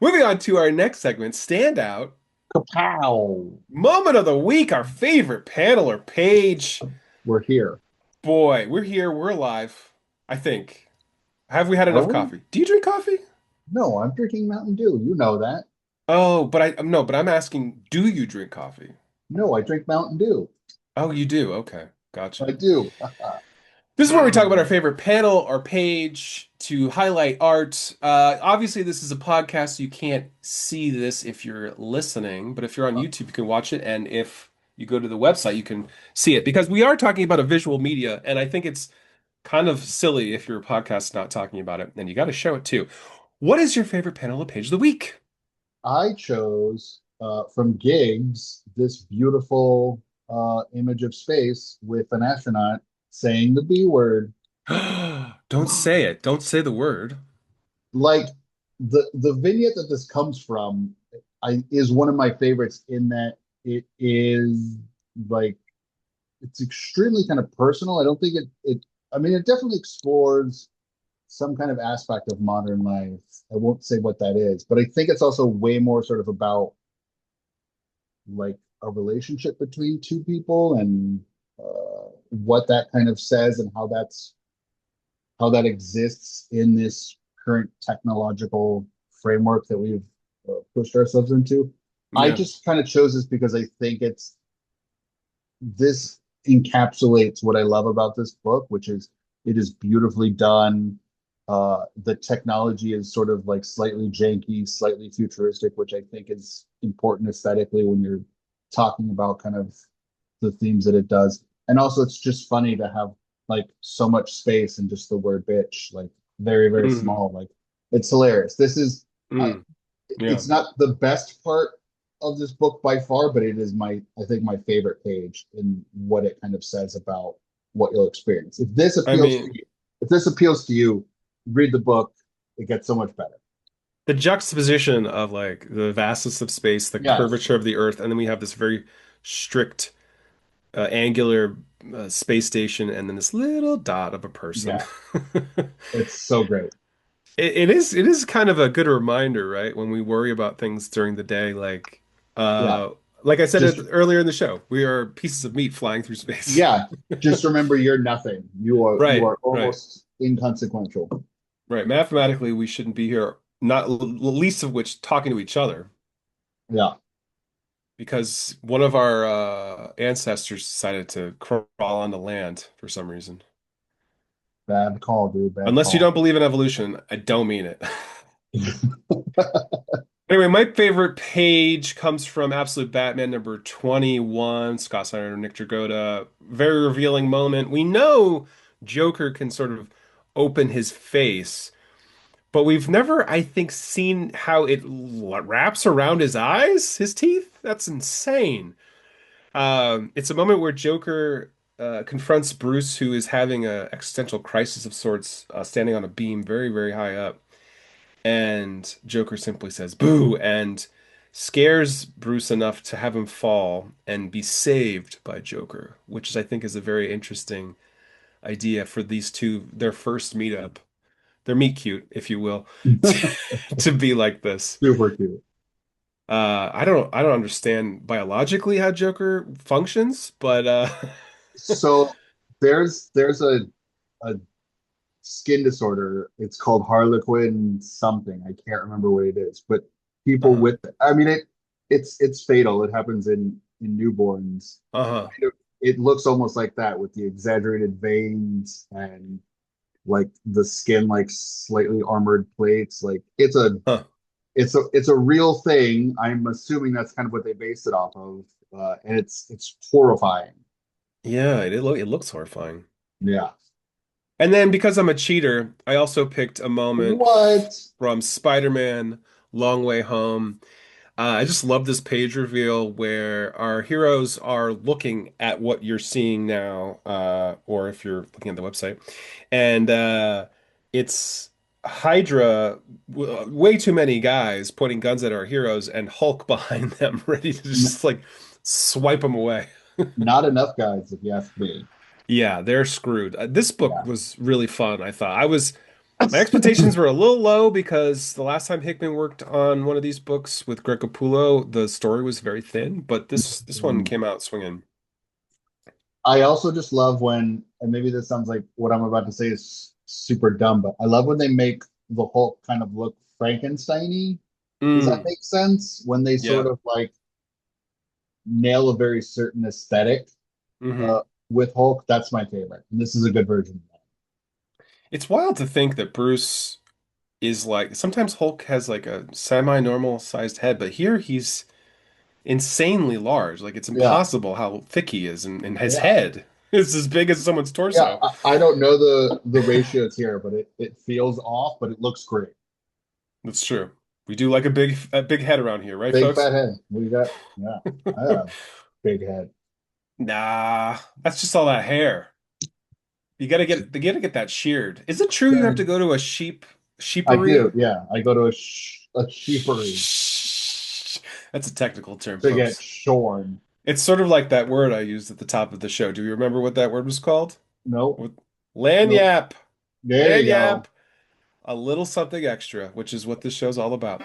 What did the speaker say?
Moving on to our next segment, Standout Kapow! Moment of the Week, our favorite panel or page. We're here. Boy, we're here, we're alive, I think. Have we had Are enough we? coffee? Do you drink coffee? No, I'm drinking Mountain Dew. You know that. Oh, but I no, but I'm asking, do you drink coffee? No, I drink Mountain Dew. Oh, you do. Okay. I Gotcha. do. This is where we talk about our favorite panel or page to highlight art. Obviously, this is a podcast, so you can't see this if you're listening, but if you're on YouTube, you can watch it. And if you go to the website, you can see it because we are talking about a visual media. And I think it's kind of silly if your podcast not talking about it, and you got to show it too. What is your favorite panel or page of the week? I chose from Gigs this beautiful image of space with an astronaut saying the B word. Don't say it. Don't say the word. Like the vignette that this comes from is one of my favorites in that it is like it's extremely kind of personal. I don't think it I mean it definitely explores some kind of aspect of modern life. I won't say what that is, but I think it's also way more sort of about like a relationship between two people and what that kind of says and how that exists in this current technological framework that we've pushed ourselves into. I Yeah. just kind of chose this because I think this encapsulates what I love about this book, which is it is beautifully done. The technology is sort of like slightly janky, slightly futuristic, which I think is important aesthetically when you're talking about kind of the themes that it does. And also, it's just funny to have like so much space and just the word bitch, like very, very Mm, small. Like it's hilarious. Uh, mm, yeah. it's not the best part of this book by far, but it is I think my favorite page in what it kind of says about what you'll experience. I mean, If this appeals to you, read the book. It gets so much better. the juxtaposition of like the vastness of space, the Yes. curvature of the Earth, and then we have this very strict, angular space station, and then this little dot of a person. Yeah. It's so great. It is kind of a good reminder, right? When we worry about things during the day, Yeah. uh, like I said Just earlier in the show, we are pieces of meat flying through space. yeah. Just remember you're nothing. You Right, are right, almost inconsequential. right. Mathematically, we shouldn't be here, not least of which talking to each other, Yeah. because one of our ancestors decided to crawl onto land for some reason. Bad call, dude. Bad Unless you call. don't believe in evolution, I don't mean it. Anyway, my favorite page comes from Absolute Batman number 21, Scott Snyder and Nick Dragotta. Very revealing moment. We know Joker can sort of open his face, but we've never, I think, seen how it wraps around his eyes, his teeth. That's insane. It's a moment where Joker confronts Bruce, who is having an existential crisis of sorts, standing on a beam very, very high up. And Joker simply says, "Boo!" and scares Bruce enough to have him fall and be saved by Joker, which is, I think, is a very interesting idea for these two, their first meetup. Their meet cute, if you will, to be like this. Super cute. I don't understand biologically how Joker functions, but So there's a skin disorder. It's called Harlequin something. I can't remember what it is, but people uh-huh, with I mean it's fatal. It happens in newborns. uh-huh, It looks almost like that with the exaggerated veins and like the skin like slightly armored plates. Like huh. it's a real thing. I'm assuming that's kind of what they based it off of. And it's horrifying. Yeah, it looks horrifying. Yeah. And then because I'm a cheater, I also picked a moment What? from Spider-Man Long Way Home. I just love this page reveal where our heroes are looking at what you're seeing now, or if you're looking at the website, and it's Hydra, way too many guys pointing guns at our heroes, and Hulk behind them, ready to just like swipe them away. Not enough guys, if you ask me. Yeah, they're screwed. This book Yeah. was really fun, I thought. My expectations were a little low because the last time Hickman worked on one of these books with Greg Capullo, the story was very thin, but this one came out swinging. I also just love when, and maybe this sounds like what I'm about to say is super dumb, but I love when they make the Hulk kind of look Frankenstein-y. Does that Mm, make sense? When they sort yeah. of like nail a very certain aesthetic Hmm. uh, with Hulk, that's my favorite. And this is a good version of that. It's wild to think that Bruce is like sometimes Hulk has like a semi-normal sized head, but here he's insanely large. Like it's Yeah, impossible how thick he is, and his yeah, head is as big as someone's yeah. torso. I don't know the ratios here, but it feels off, but it looks great. That's true. We do like a big head around here, right, Big folks? fat head. We got, yeah, I have a big head. Nah, that's just all that hair. They gotta get that sheared. Is it true you have to go to a I do, sheepery? yeah. I go to a sheepery That's a technical term, to get folks. shorn. It's sort of like that word I used at the top of the show. Do you remember what that word was called? Nope, What- nope. Lanyap. There you Lanyap. go. A little something extra, which is what this show's all about.